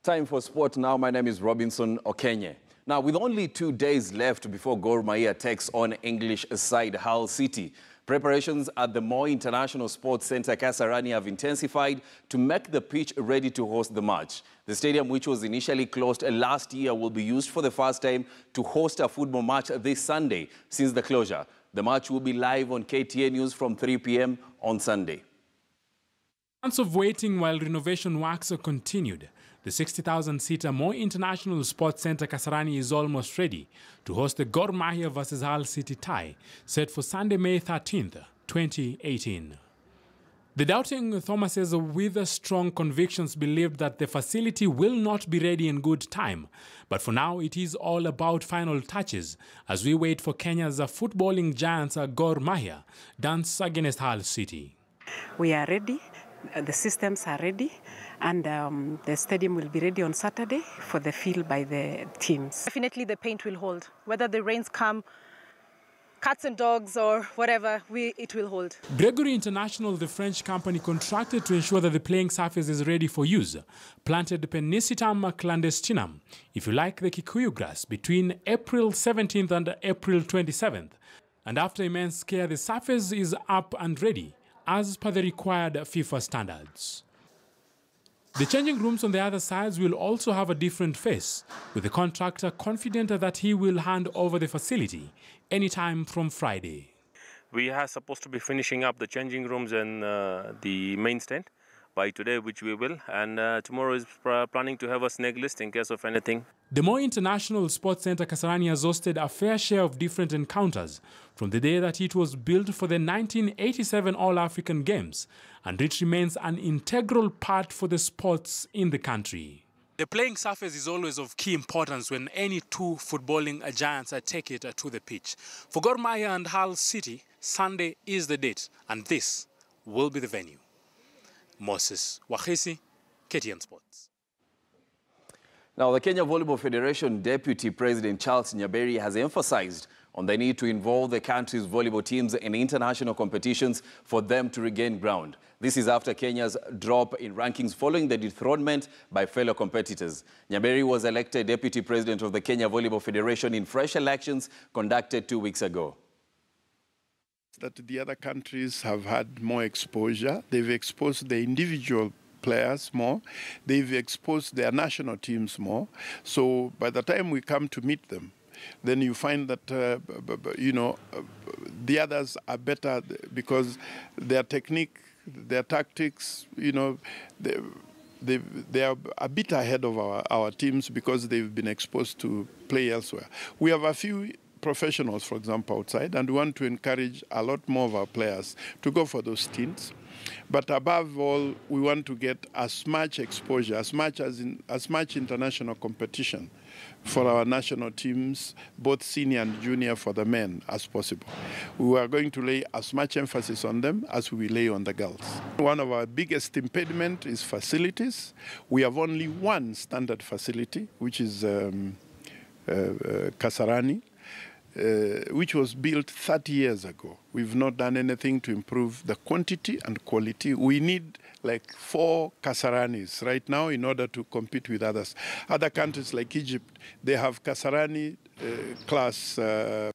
Time for sport now. My name is Robinson Okenye. Now, with only 2 days left before Gor Mahia takes on English side Hull City, preparations at the Moi International Sports Centre Kasarani have intensified to make the pitch ready to host the match. The stadium, which was initially closed last year, will be used for the first time to host a football match this Sunday since the closure. The match will be live on KTN News from 3 p.m. on Sunday. Months of waiting while renovation works are continued. The 60,000-seater Moi International Sports Centre Kasarani is almost ready to host the Gor Mahia versus Hull City tie, set for Sunday, May 13th, 2018. The doubting Thomases with strong convictions believed that the facility will not be ready in good time. But for now, it is all about final touches as we wait for Kenya's footballing giants Gor Mahia dance against Hull City. We are ready. The systems are ready, and the stadium will be ready on Saturday for the field by the teams. Definitely the paint will hold. Whether the rains come, cats and dogs or whatever, it will hold. Gregory International, the French company contracted to ensure that the playing surface is ready for use, planted Penicitum clandestinum, if you like the Kikuyu grass, between April 17th and April 27th. And after immense care, the surface is up and ready, as per the required FIFA standards. The changing rooms on the other sides will also have a different face, with the contractor confident that he will hand over the facility anytime from Friday. We are supposed to be finishing up the changing rooms and the main stand by today, which we will, and tomorrow is planning to have a snag list in case of anything. The Moi International Sports Centre Kasarani has hosted a fair share of different encounters from the day that it was built for the 1987 All-African Games, and it remains an integral part for the sports in the country. The playing surface is always of key importance when any two footballing giants take it to the pitch. For Gor Mahia and Hull City, Sunday is the date, and this will be the venue. Moses Wahisi, Ktn Sports. Now, the Kenya Volleyball Federation Deputy President Charles Nyaberi has emphasized on the need to involve the country's volleyball teams in international competitions for them to regain ground. This is after Kenya's drop in rankings following the dethronement by fellow competitors. Nyaberi was elected Deputy President of the Kenya Volleyball Federation in fresh elections conducted 2 weeks ago. That the other countries have had more exposure. They've exposed the individual players more. They've exposed their national teams more. So by the time we come to meet them, then you find that, the others are better because their technique, their tactics, they are a bit ahead of our teams because they've been exposed to play elsewhere. We have a few professionals, for example, outside, and we want to encourage a lot more of our players to go for those stints. But above all, we want to get as much exposure, as much international competition for our national teams, both senior and junior for the men, as possible. We are going to lay as much emphasis on them as we lay on the girls. One of our biggest impediment is facilities. We have only one standard facility, which is Kasarani, which was built 30 years ago. We've not done anything to improve the quantity and quality. We need like 4 Kasaranis right now in order to compete with others. Other countries like Egypt, they have Kasarani class. The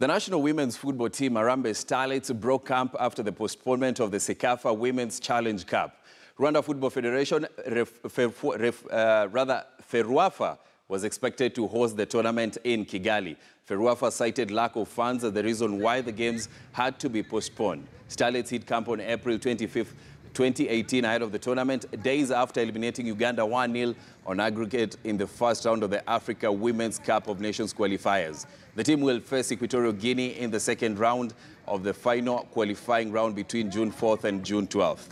national women's football team, Harambee Starlets, broke camp after the postponement of the Sekafa Women's Challenge Cup. Rwanda Football Federation, FERWAFA, was expected to host the tournament in Kigali. FERWAFA cited lack of funds as the reason why the games had to be postponed. Starlets hit camp on April 25th, 2018 ahead of the tournament, days after eliminating Uganda 1-0 on aggregate in the first round of the Africa Women's Cup of Nations qualifiers. The team will face Equatorial Guinea in the second round of the final qualifying round between June 4th and June 12th.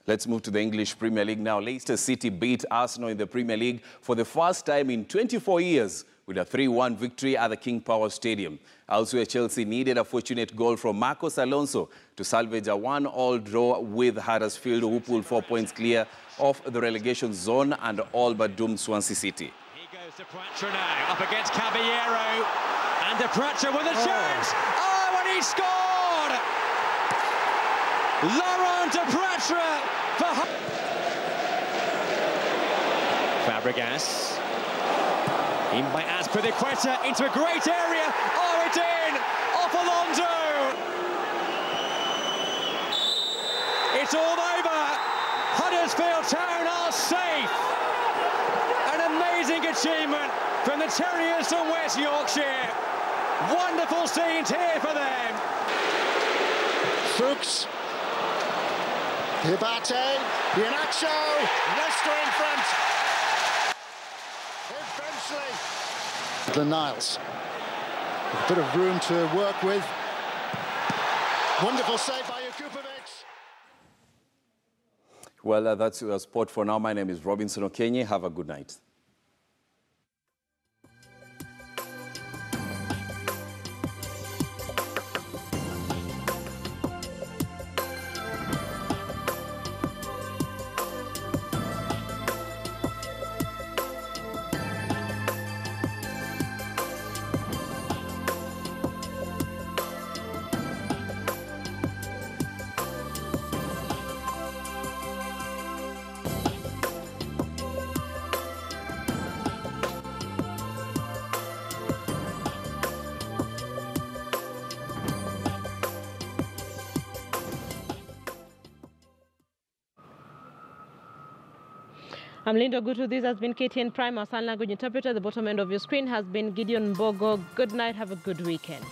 Let's move to the English Premier League now. Leicester City beat Arsenal in the Premier League for the first time in 24 years with a 3-1 victory at the King Power Stadium. Elsewhere, Chelsea needed a fortunate goal from Marcos Alonso to salvage a 1-1 draw with Huddersfield, who pulled 4 points clear of the relegation zone and all but doomed Swansea City. He goes to Poitras now, up against Caballero, and De Pratre with a chance. Oh, and he scored! Laurent De Pratre for Fabregas. In by Azpilicueta into a great area. Oh, it's in! Off Alonso! It's all over. Huddersfield Town are safe. An amazing achievement from the Terriers from West Yorkshire. Wonderful scenes here for them. Fuchs. Hibate. Iheanacho. Leicester in front. Eventually. The Niles. A bit of room to work with. Wonderful save by Jakubovic. Well, that's your sport for now. My name is Robinson Okenye. Have a good night. I'm Linda Gutu. This has been KTN Prime, our sign language interpreter. The bottom end of your screen has been Gideon Mbogo. Good night. Have a good weekend.